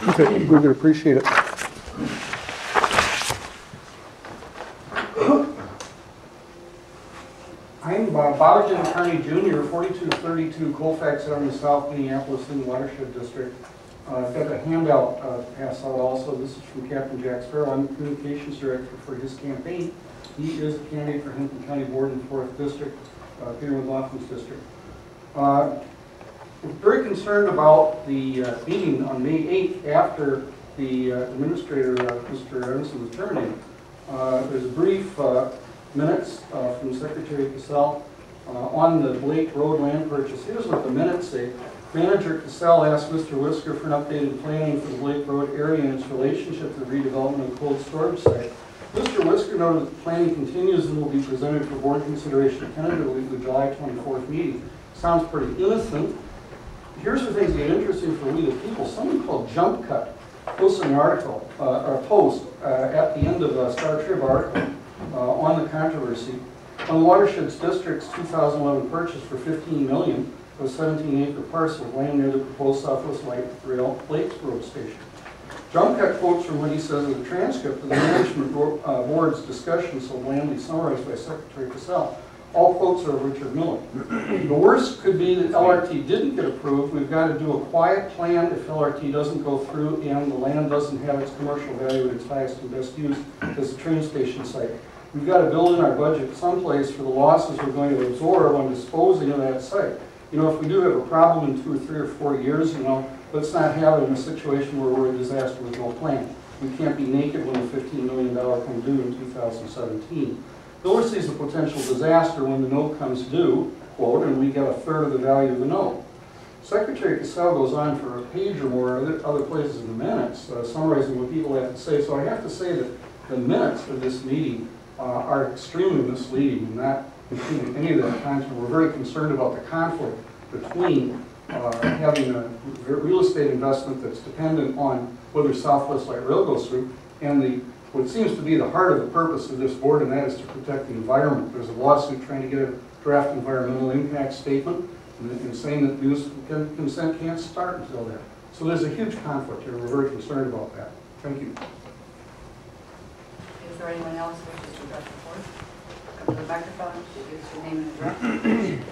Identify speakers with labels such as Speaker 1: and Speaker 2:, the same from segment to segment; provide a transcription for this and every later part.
Speaker 1: Okay, we would appreciate it. I'm Bob Attorney Jr., 4232 Colfax Avenue South, Minneapolis in the Watershed District. I've got a handout to pass out also. This is from Captain Jack Sparrow. I'm the Communications Director for his campaign. He is the candidate for Hinton County Board in the 4th District, Peter McLaughlin's district. We're very concerned about the meeting on May 8th after the administrator, Mr. Evanson, was terminated. There's a brief minutes from Secretary Cassell on the Blake Road land purchase. Here's what the minutes say. Manager Cassell asked Mr. Whisker for an updated planning for the Blake Road area and its relationship to the redevelopment of the cold storage site. Mr. Whisker noted that the planning continues and will be presented for board consideration tentatively at the July 24th meeting. Sounds pretty innocent. Here's the things that get interesting for we the people. Someone called Jump Cut posted an article, or a post at the end of a Star Trib article on the controversy. On Watershed's District's 2011 purchase for $15 million of a 17-acre parcel of land near the proposed Southwest Light Rail Lakes Road Station. Jump Cut quotes from what he says in the transcript of the Management Board's discussion, so blandly summarized by Secretary Cassell. All quotes are of Richard Miller. The worst could be that LRT didn't get approved. We've got to do a quiet plan if LRT doesn't go through and the land doesn't have its commercial value at its highest and best use as a train station site. We've got to build in our budget someplace for the losses we're going to absorb on disposing of that site. You know, if we do have a problem in 2 or 3 or 4 years, you know, let's not have it in a situation where we're a disaster with no plan. We can't be naked when the $15 million comes due in 2017. Miller sees a potential disaster when the note comes due, quote, and we get a third of the value of the note. Secretary Cassell goes on for a page or more other places in the minutes, summarizing what people have to say. So I have to say that the minutes of this meeting are extremely misleading and not including any of that content. We're very concerned about the conflict between having a real estate investment that's dependent on whether Southwest Light Rail goes through and what seems to be the heart of the purpose of this board, and that is to protect the environment. There's a lawsuit trying to get a draft environmental impact statement and saying that use consent can't start until then. So there's a huge conflict here. We're very concerned about that. Thank you.
Speaker 2: Is there anyone else who wishes to address the board? Come to the microphone, give us your name and address.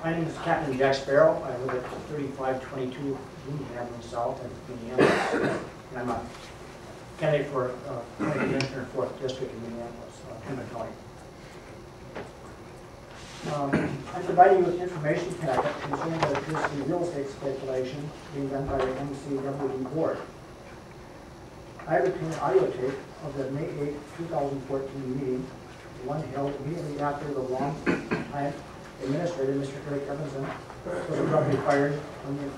Speaker 3: My name is Captain Jack Sparrow. I live at 3522 Minnehaha South in Minneapolis. And I'm a candidate for County Commissioner 4th District in Minneapolis, Hinton County. I'm providing you with information packet concerning the electricity real estate speculation being done by the MCWD board. I have obtained audio tape of the May 8, 2014 meeting, the one held immediately after the long-time Administrator, Mr. Eric Evanson, was abruptly fired when the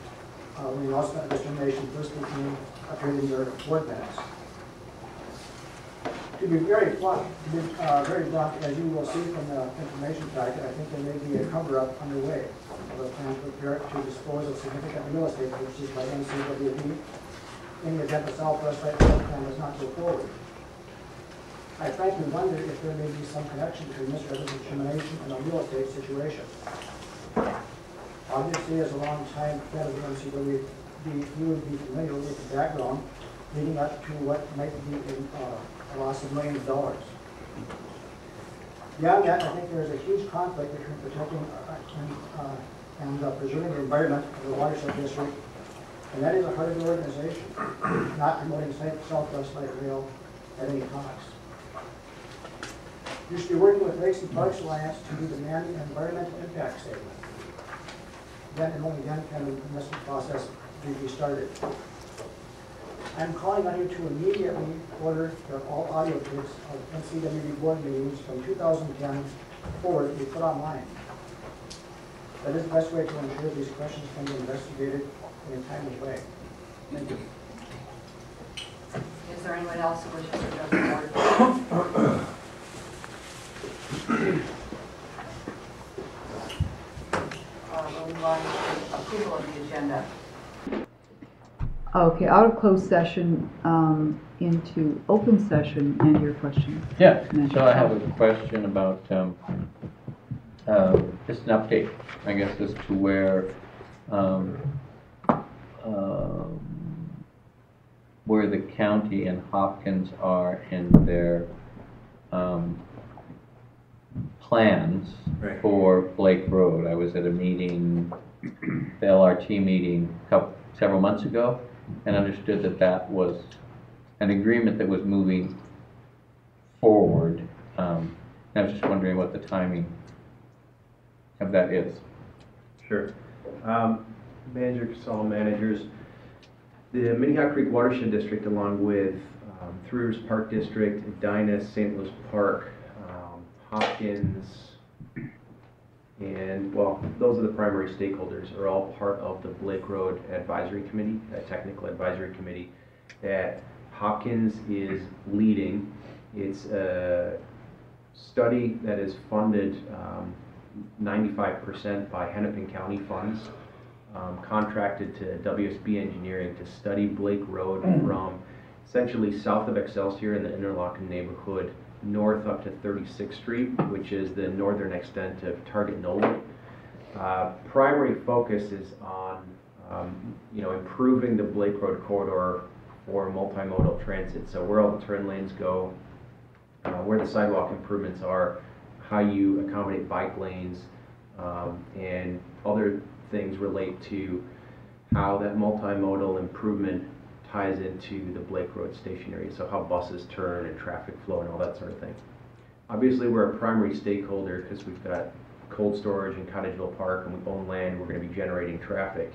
Speaker 3: announcement of discrimination first appeared in your board minutes. To be very blunt, as you will see from the information packet, I think there may be a cover-up underway of a plan to prepare to dispose of significant real estate purchases by MCWD in the event the Southwest Light Rail plan does not go forward. I frankly wonder if there may be some connection between Mr. Evanson's termination and the real estate situation. Obviously, as a long-time head of the MCWD, you would be familiar with the background leading up to what might be a loss of millions of dollars. Beyond that, I think there is a huge conflict between protecting and preserving the environment of the Watershed District, and that is the heart of the organization, not promoting Southwest Light Rail at any cost. You should be working with Lakes and Parks Alliance to be demanding an environmental impact statement. then and only then can the investment process be restarted. I'm calling on you to immediately order that all audio tapes of NCWD board meetings from 2010 forward be put online. That is the best way to ensure these questions can be investigated in a timely way. Thank you.
Speaker 2: Is there anyone else who wishes to address the board? We'll move on to approval of the agenda.
Speaker 4: Okay, out of closed session into open session, and your question.
Speaker 5: Yeah, so I have a question about just an update, I guess, as to where the county and Hopkins are in their plans for Blake Road. I was at a meeting, the LRT meeting, several months ago, and understood that that was an agreement that was moving forward. I was just wondering what the timing of that is.
Speaker 6: Sure. Manager, Casal managers, the Minnehaha Creek Watershed District, along with Three Rivers Park District, Edina, St. Louis Park, Hopkins, and, well, those are the primary stakeholders, are all part of the Blake Road Advisory Committee, a technical advisory committee that Hopkins is leading. It's a study that is funded 95% by Hennepin County funds, contracted to WSB Engineering to study Blake Road from essentially south of Excelsior in the Interlochen neighborhood north up to 36th Street, which is the northern extent of Target Nolan. Primary focus is on improving the Blake Road corridor for multimodal transit. So where all the turn lanes go, where the sidewalk improvements are, how you accommodate bike lanes, and other things relate to how that multimodal improvement ties into the Blake Road station area, so how buses turn and traffic flow and all that sort of thing. Obviously, we're a primary stakeholder because we've got cold storage in Cottageville Park and we own land, we're going to be generating traffic.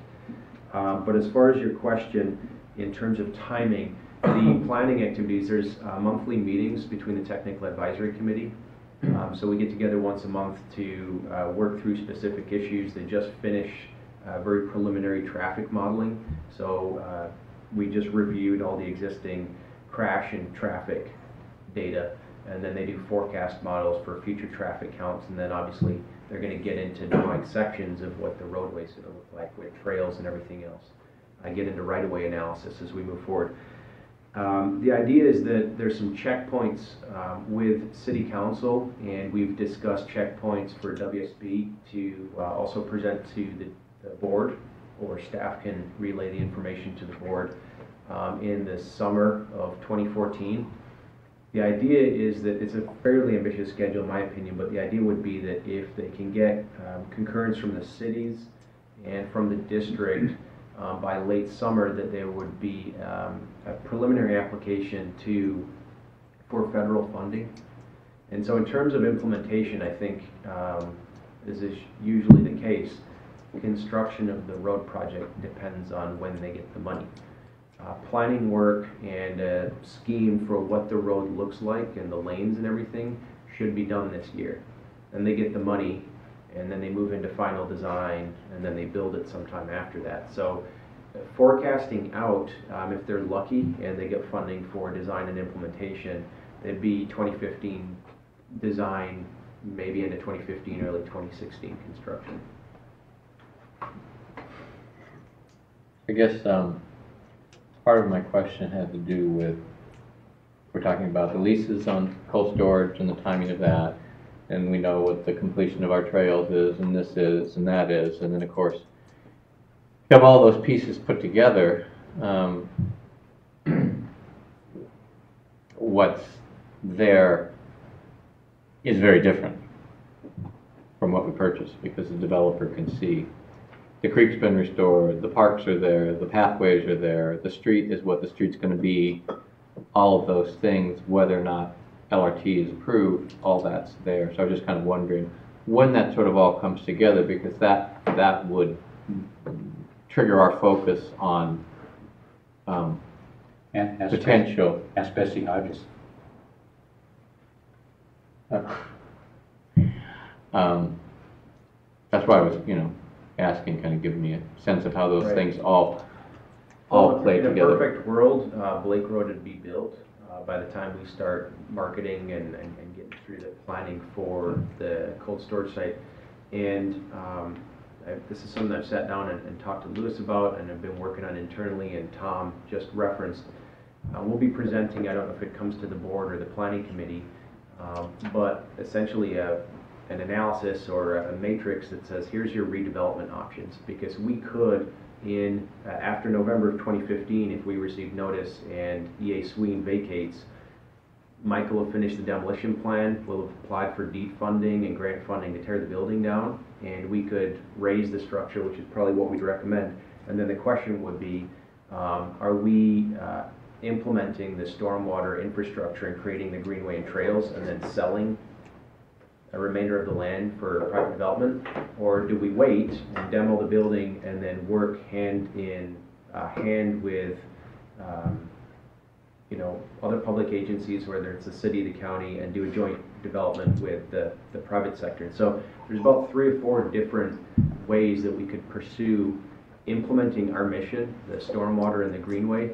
Speaker 6: But as far as your question, in terms of timing, the planning activities, there's monthly meetings between the Technical Advisory Committee. So we get together once a month to work through specific issues. They just finished very preliminary traffic modeling. So we just reviewed all the existing crash and traffic data, and then they do forecast models for future traffic counts, and then obviously they're going to get into drawing sections of what the roadways are going to look like with trails and everything else. I get into right-of-way analysis as we move forward. The idea is that there's some checkpoints with City Council, and we've discussed checkpoints for WSB to also present to the board, or staff can relay the information to the board in the summer of 2014. The idea is that it's a fairly ambitious schedule in my opinion, but the idea would be that if they can get concurrence from the cities and from the district by late summer, that there would be a preliminary application for federal funding. And so in terms of implementation, I think, as is usually the case, construction of the road project depends on when they get the money. Planning work and a scheme for what the road looks like and the lanes and everything should be done this year. And they get the money, and then they move into final design, and then they build it sometime after that. So forecasting out, if they're lucky and they get funding for design and implementation, they'd be 2015 design, maybe into 2015, early 2016 construction.
Speaker 5: I guess part of my question had to do with, we're talking about the leases on cold storage and the timing of that, and we know what the completion of our trails is, and this is, and that is, and then of course, you have all those pieces put together. What's there is very different from what we purchased, because the developer can see the creek's been restored, the parks are there, the pathways are there, the street is what the street's going to be, all of those things, whether or not LRT is approved, all that's there. So I'm just kind of wondering when that sort of all comes together, because that would trigger our focus on
Speaker 7: And ask
Speaker 5: potential.
Speaker 7: Ask Bessie Hodges.
Speaker 5: That's why I was, asking, kind of giving me a sense of how those
Speaker 6: Right.
Speaker 5: things all
Speaker 6: Well,
Speaker 5: play
Speaker 6: in a
Speaker 5: together.
Speaker 6: perfect world, Blake Road would be built by the time we start marketing and getting through the planning for the cold storage site. And this is something I've sat down and talked to Lewis about and have been working on internally, and Tom just referenced. We'll be presenting, I don't know if it comes to the board or the planning committee, but essentially an analysis or a matrix that says, here's your redevelopment options. Because we could, after November of 2015, if we receive notice and EA Sween vacates, Michael will finish the demolition plan, we'll have applied for deed funding and grant funding to tear the building down, and we could raise the structure, which is probably what we'd recommend. And then the question would be, are we implementing the stormwater infrastructure and creating the greenway and trails and then selling a remainder of the land for private development? Or do we wait and demo the building and then work hand in hand with other public agencies, whether it's the city, the county, and do a joint development with the private sector? And so there's about 3 or 4 different ways that we could pursue implementing our mission, the stormwater and the greenway,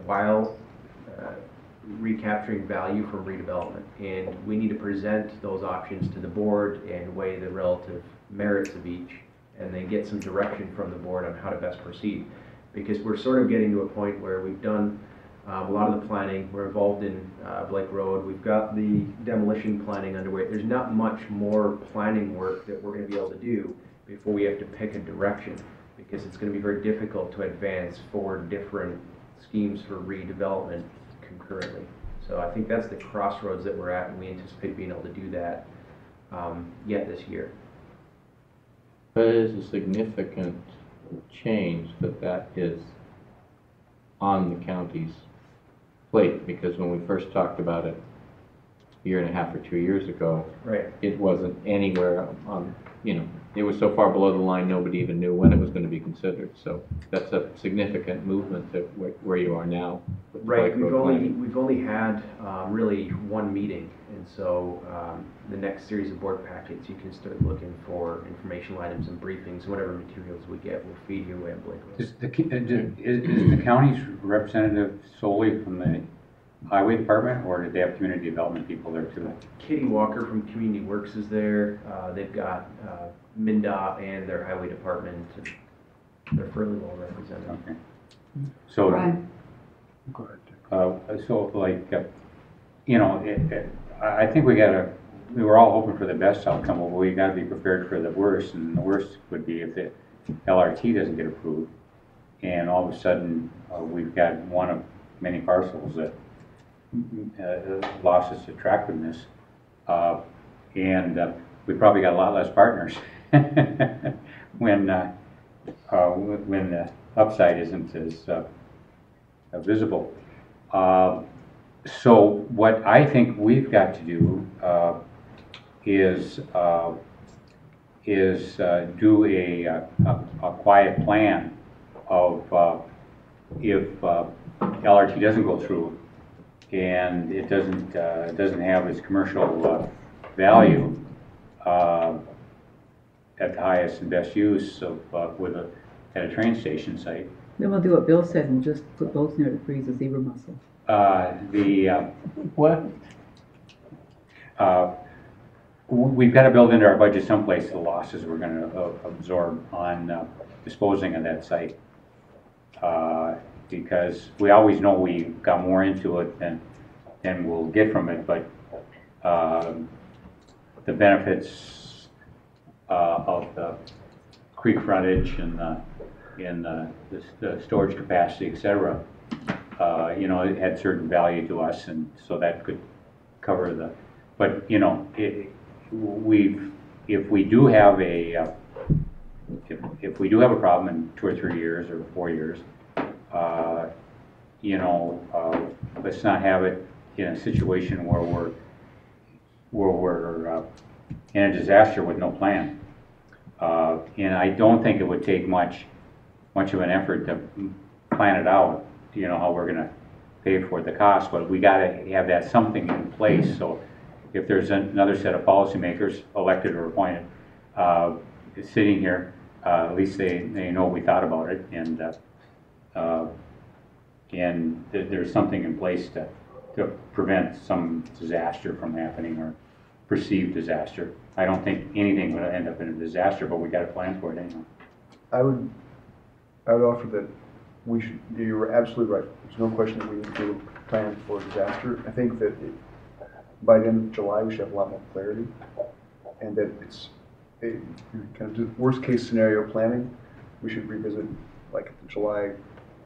Speaker 6: while recapturing value from redevelopment. And we need to present those options to the board and weigh the relative merits of each, and then get some direction from the board on how to best proceed. Because we're sort of getting to a point where we've done a lot of the planning, we're involved in Blake Road, we've got the demolition planning underway. There's not much more planning work that we're going to be able to do before we have to pick a direction, because it's going to be very difficult to advance 4 different schemes for redevelopment concurrently. So I think that's the crossroads that we're at, and we anticipate being able to do that yet this year.
Speaker 5: But it is a significant change that is on the county's plate, because when we first talked about it a year and a half or 2 years ago,
Speaker 6: Right.
Speaker 5: it wasn't anywhere on, it was so far below the line, nobody even knew when it was going to be considered. So that's a significant movement to where you are now. With the
Speaker 6: Right,
Speaker 5: Blake Road planning.
Speaker 6: we've only had really 1 meeting, and so the next series of board packets, you can start looking for informational items and briefings. Whatever materials we get, we'll feed you away at Blake Road.
Speaker 7: Is the county's representative solely from the highway department, or did they have community development people there too?
Speaker 6: Kitty Walker from Community Works is there. They've got MnDOT and their highway department. They're fairly well represented.
Speaker 7: Okay. So,
Speaker 4: Brian?
Speaker 7: go ahead. I think we were all hoping for the best outcome, but we got to be prepared for the worst, and the worst would be if the LRT doesn't get approved, and all of a sudden we've got one of many parcels that lost its attractiveness, and we probably got a lot less partners when the upside isn't as visible. So what I think we've got to do is do a quiet plan of if LRT doesn't go through and it doesn't have its commercial value at the highest and best use of at a train station site.
Speaker 4: Then we'll do what Bill said and just put boats near to freeze the zebra mussel.
Speaker 5: What?
Speaker 7: We've got to build into our budget someplace the losses we're going to absorb on disposing of that site. Because we always know we got more into it than we'll get from it, but the benefits of the creek frontage and the storage capacity, etc., it had certain value to us, and so that could cover the. But if we do have a problem in 2 or 3 years or 4 years, let's not have it in a situation where we're in a disaster with no plan. And I don't think it would take much of an effort to plan it out, you know, how we're gonna pay for the cost, but we gotta have that something in place, so if there's another set of policymakers, elected or appointed, sitting here, at least they know we thought about it, and there's something in place to prevent some disaster from happening, or perceived disaster. I don't think anything will end up in a disaster, but we got to plan for it anyway.
Speaker 8: I would offer that we should, you're absolutely right. There's no question that we need to plan for disaster. I think that by the end of July, we should have a lot more clarity, and that it's a kind of do worst case scenario planning. We should revisit like the July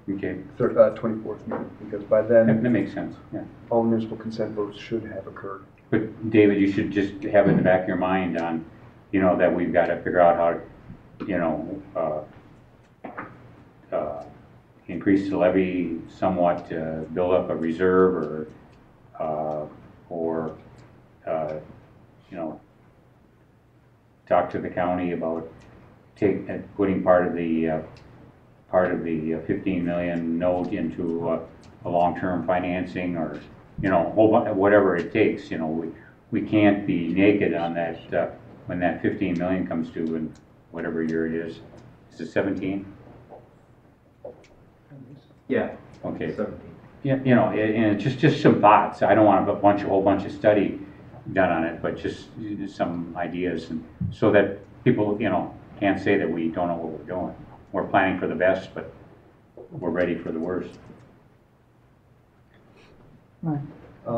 Speaker 8: 24th meeting, because by then
Speaker 7: That makes sense, yeah.
Speaker 8: all municipal consent votes should have occurred.
Speaker 7: But David, you should just have in the back of your mind on, you know, that we've got to figure out how to, you know, increase the levy somewhat to build up a reserve, or you know, talk to the county about putting part of the 15 million note into a long-term financing, or, you know, whatever it takes. You know, we can't be naked on that when that 15 million comes due in whatever year it is. Is it 17?
Speaker 6: Yeah.
Speaker 7: Okay.
Speaker 6: 17.
Speaker 7: Yeah, you know, and just some thoughts. I don't want a whole bunch of study done on it, but just some ideas, and so that people, you know, can't say that we don't know what we're doing. We're planning for the best, but we're ready for the worst.
Speaker 4: Right.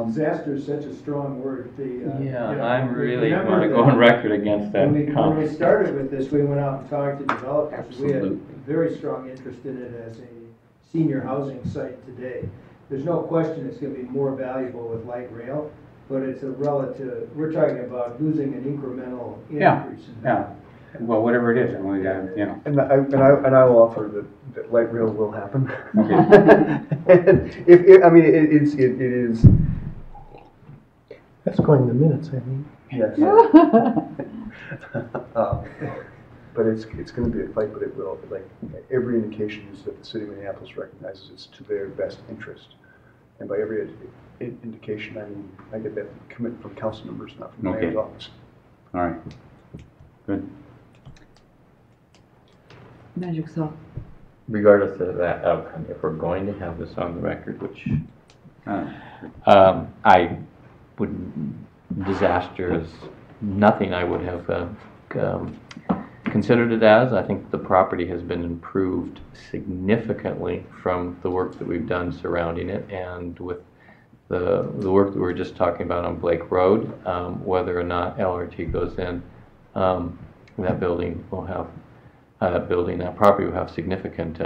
Speaker 9: Disaster is such a strong word.
Speaker 5: I'm really
Speaker 9: remember
Speaker 5: want to
Speaker 9: that
Speaker 5: go on record against that
Speaker 9: when we
Speaker 5: comment.
Speaker 9: started with this, we went out and talked to developers. We
Speaker 5: Absolutely.
Speaker 9: had very strong interest in it as a senior housing site today. There's no question it's going to be more valuable with light rail, but it's a relative, we're talking about losing an incremental increase in value.
Speaker 7: Yeah. Well, whatever it is, and we got, you know.
Speaker 8: And I will offer that light rail will happen.
Speaker 7: Okay.
Speaker 8: And it is.
Speaker 9: That's going in the minutes, I think.
Speaker 8: Yes. But it's going to be a fight, but it will. Like every indication is that the city of Minneapolis recognizes it's to their best interest, and by every indication, I mean I get that commitment from council members, not from the mayor's office.
Speaker 7: All right. Good.
Speaker 4: Magic Saw.
Speaker 5: Regardless of that outcome, if we're going to have this on the record, which I would, disaster is nothing I would have considered it as. I think the property has been improved significantly from the work that we've done surrounding it, and with the work that we were just talking about on Blake Road, whether or not LRT goes in, that building will have that property will have significant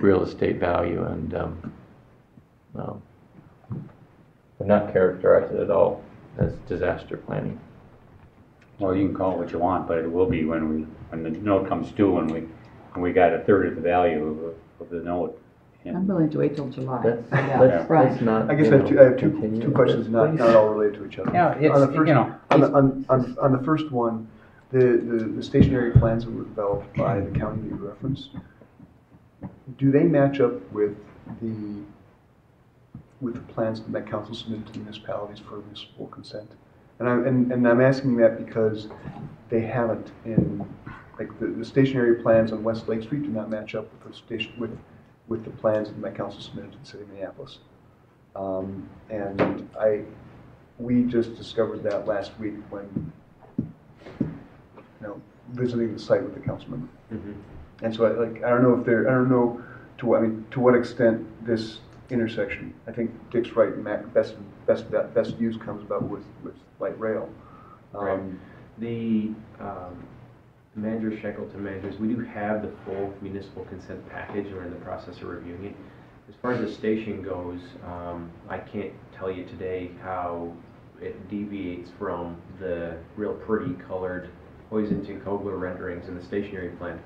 Speaker 5: real estate value, and would not characterize it at all as disaster planning.
Speaker 7: Well, you can call it what you want, but it will be when the note comes due, and we got a third of the value of the note.
Speaker 4: I'm willing to wait till July.
Speaker 5: Let's
Speaker 4: Right.
Speaker 5: not,
Speaker 8: I guess I have two questions, not all related to each other.
Speaker 7: Yeah, it's,
Speaker 8: on the first,
Speaker 7: you know,
Speaker 8: on the first one, the stationary plans that were developed by the county you referenced, do they match up with the plans that Met Council submitted to the municipalities for municipal consent? And I'm asking that because they haven't in, like, the stationary plans on West Lake Street do not match up with the plans that Met Council submitted to the city of Minneapolis. And we just discovered that last week when, visiting the site with the council member.
Speaker 6: Mm-hmm.
Speaker 8: And so I don't know to what extent this intersection, I think Dick's right, best use comes about with light rail.
Speaker 6: Right. The manager, Shackleton managers, we do have the full municipal consent package. We're in the process of reviewing it. As far as the station goes, I can't tell you today how it deviates from the real pretty colored Hoyzington Kogler renderings in the stationary plan.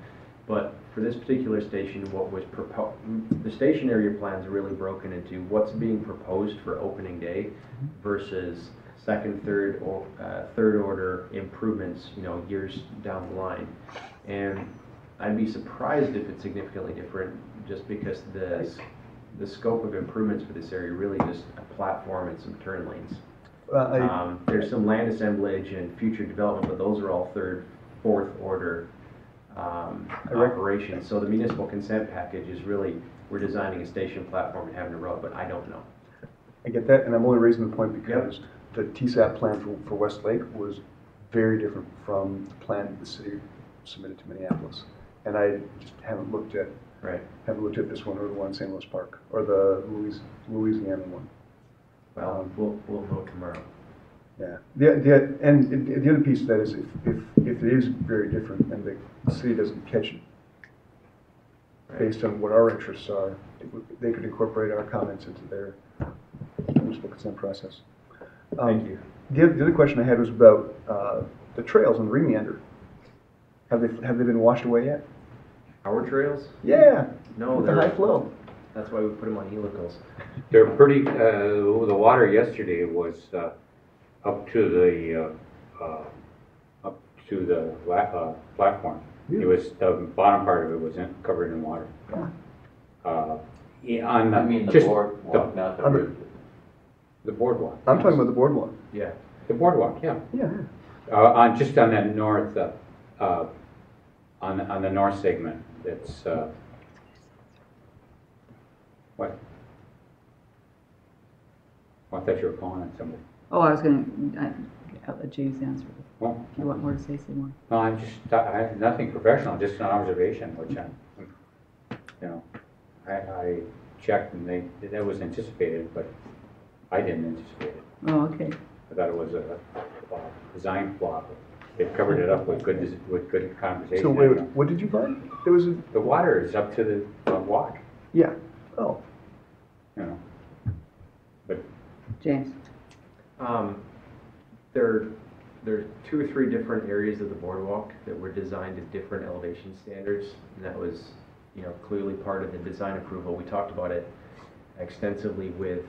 Speaker 6: But for this particular station, what was proposed, the stationary plans are really broken into what's being proposed for opening day versus second, third, or third order improvements, years down the line. And I'd be surprised if it's significantly different, just because the scope of improvements for this area really just a platform and some turn lanes. There's some land assemblage and future development, but those are all third, fourth order operations. So the municipal consent package is really, we're designing a station platform and having a road, but I don't know.
Speaker 8: I get that, and I'm only raising the point because the TSAP plan for Westlake was very different from the plan the city submitted to Minneapolis. And I just haven't looked at this one or the one in St. Louis Park or the Louisiana one.
Speaker 6: Well, we'll know tomorrow.
Speaker 8: Yeah. The other piece of that is if it is very different and the city doesn't catch it, based on what our interests are, they could incorporate our comments into their municipal consent process.
Speaker 6: Thank you.
Speaker 8: The other question I had was about the trails and remeander. Have they been washed away yet?
Speaker 6: Our trails?
Speaker 8: Yeah.
Speaker 6: No,
Speaker 8: with the high flow.
Speaker 6: That's why we put them on helicals.
Speaker 7: They're pretty, the water yesterday was up to the platform.
Speaker 8: Really?
Speaker 7: It was, the bottom part of it was covered in water. On
Speaker 5: I mean the
Speaker 7: just
Speaker 5: boardwalk, not the roof.
Speaker 7: the boardwalk.
Speaker 8: I'm talking about the boardwalk.
Speaker 6: Yeah.
Speaker 7: The boardwalk, yeah.
Speaker 8: Yeah.
Speaker 7: Just on that north, on the north segment, it's, what? I thought you were calling it somebody.
Speaker 4: Oh, I'll let James answer.
Speaker 7: Well,
Speaker 4: If you want more to say more.
Speaker 7: no, I have nothing professional, just an observation, which I checked and that was anticipated, but I didn't anticipate it.
Speaker 4: Oh, okay.
Speaker 7: I thought it was a design flaw. They've covered it up with good conversation.
Speaker 8: So wait, what did you find? There was
Speaker 7: The water is up to the walk,
Speaker 8: yeah. Oh.
Speaker 7: but
Speaker 4: James.
Speaker 6: There are 2 or 3 different areas of the boardwalk that were designed at different elevation standards, and that was, clearly part of the design approval. We talked about it extensively with,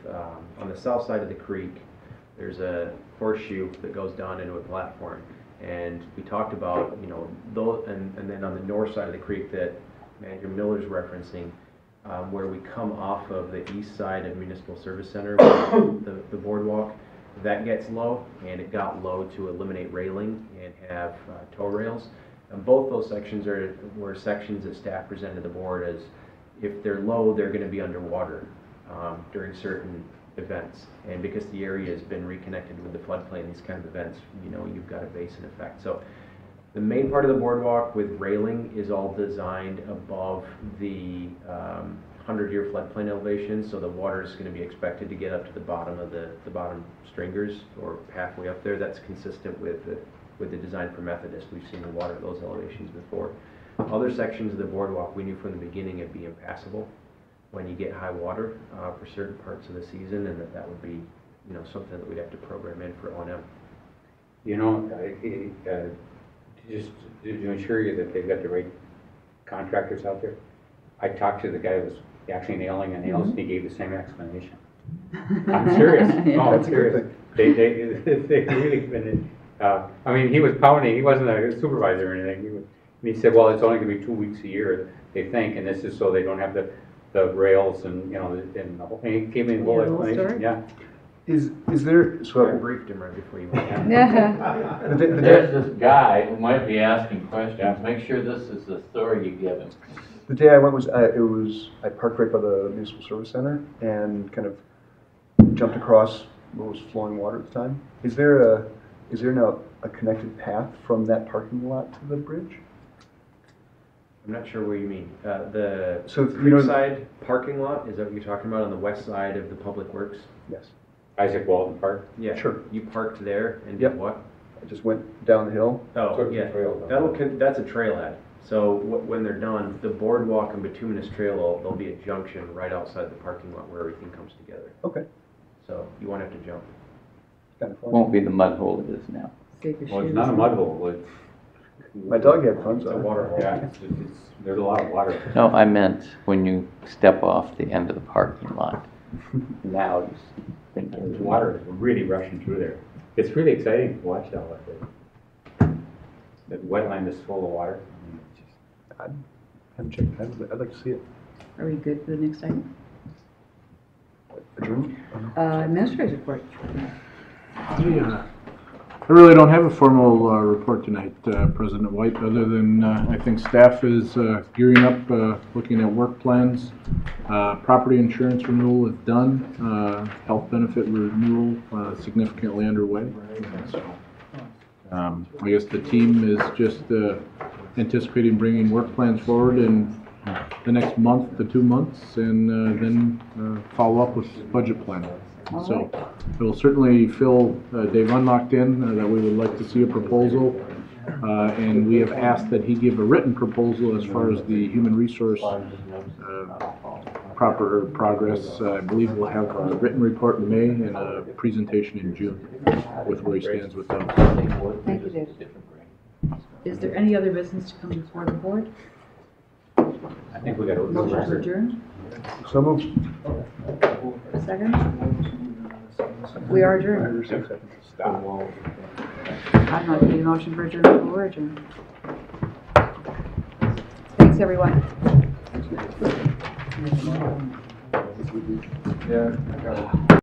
Speaker 6: on the south side of the creek, there's a horseshoe that goes down into a platform, and we talked about, those, and then on the north side of the creek that Manager Miller's referencing, where we come off of the east side of Municipal Service Center, the boardwalk, that gets low, and it got low to eliminate railing and have tow rails. And both those sections were sections that staff presented to the board as if they're low, they're going to be underwater during certain events. And because the area has been reconnected with the floodplain, these kind of events, you've got a basin effect. So the main part of the boardwalk with railing is all designed above the 100-year floodplain elevation, so the water is going to be expected to get up to the bottom of the bottom stringers or halfway up there. That's consistent with the design for Methodist. We've seen the water at those elevations before. Other sections of the boardwalk we knew from the beginning it'd be impassable when you get high water for certain parts of the season, and that would be something that we'd have to program in for O&M.
Speaker 7: Just to ensure you that they've got the right contractors out there, I talked to the guy who was actually nailing the nails, and he gave the same explanation. I'm serious. No, I'm serious. They really been. I mean, he was pounding. He wasn't a supervisor or anything. He said, "Well, it's only going to be 2 weeks a year, they think, and this is so they don't have the rails and and the whole." And he gave me the whole explanation. Yeah.
Speaker 8: Is there? So
Speaker 6: I briefed him right before you went.
Speaker 5: There's this guy who might be asking questions. Make sure this is the story you give him.
Speaker 8: The day I went I parked right by the Municipal Service Center and kind of jumped across what was flowing water at the time. Is there now a connected path from that parking lot to the bridge?
Speaker 6: I'm not sure what you mean. The
Speaker 8: So,
Speaker 6: Creekside parking lot, is that what you're talking about on the west side of the Public Works?
Speaker 8: Yes.
Speaker 7: Isaac Walton Park.
Speaker 6: Yeah.
Speaker 8: Sure.
Speaker 6: You parked there and
Speaker 8: Yep.
Speaker 6: did what?
Speaker 8: I just went down the hill.
Speaker 6: Oh,
Speaker 7: Took the
Speaker 6: yeah.
Speaker 7: trail down.
Speaker 6: That's a trailhead. So when they're done, the boardwalk and bituminous trail, there'll be a junction right outside the parking lot where everything comes together.
Speaker 8: Okay.
Speaker 6: So you won't have to jump.
Speaker 8: Kind of fun.
Speaker 5: Won't be the mud hole it is now.
Speaker 4: Save your
Speaker 7: Well, it's
Speaker 4: shoes.
Speaker 7: not a mud hole.
Speaker 8: My dog had fun.
Speaker 6: It's a
Speaker 8: So
Speaker 6: water hole.
Speaker 7: Yeah, there's a lot of water.
Speaker 5: No, I meant when you step off the end of the parking lot. Now you think
Speaker 7: The water is really rushing through there. It's really exciting to watch that out there. That wetland is full of water. I mean, it's just,
Speaker 8: I haven't checked, I'd like to see it.
Speaker 4: Are we good for the next item?
Speaker 8: Adjournment?
Speaker 4: Administrator's report.
Speaker 10: I really don't have a formal report tonight, President White, other than I think staff is gearing up, looking at work plans. Property insurance renewal is done. Health benefit renewal significantly underway. So, I guess the team is just anticipating bringing work plans forward in the next month to 2 months, and then follow up with budget planning. So it will certainly fill Dave Unlocked in that we would like to see a proposal, and we have asked that he give a written proposal as far as the human resource proper progress. I believe we'll have a written report in May and a presentation in June with where he stands with those.
Speaker 4: Thank you, Dave. Is there any other business to come before the board?
Speaker 7: I think we got to.
Speaker 4: Motion to adjourn?
Speaker 8: So moved.
Speaker 4: Second? We are adjourned.
Speaker 7: Stop.
Speaker 4: I'm not getting a motion for adjournment, but we're adjourned. Thanks, everyone.
Speaker 8: Yeah.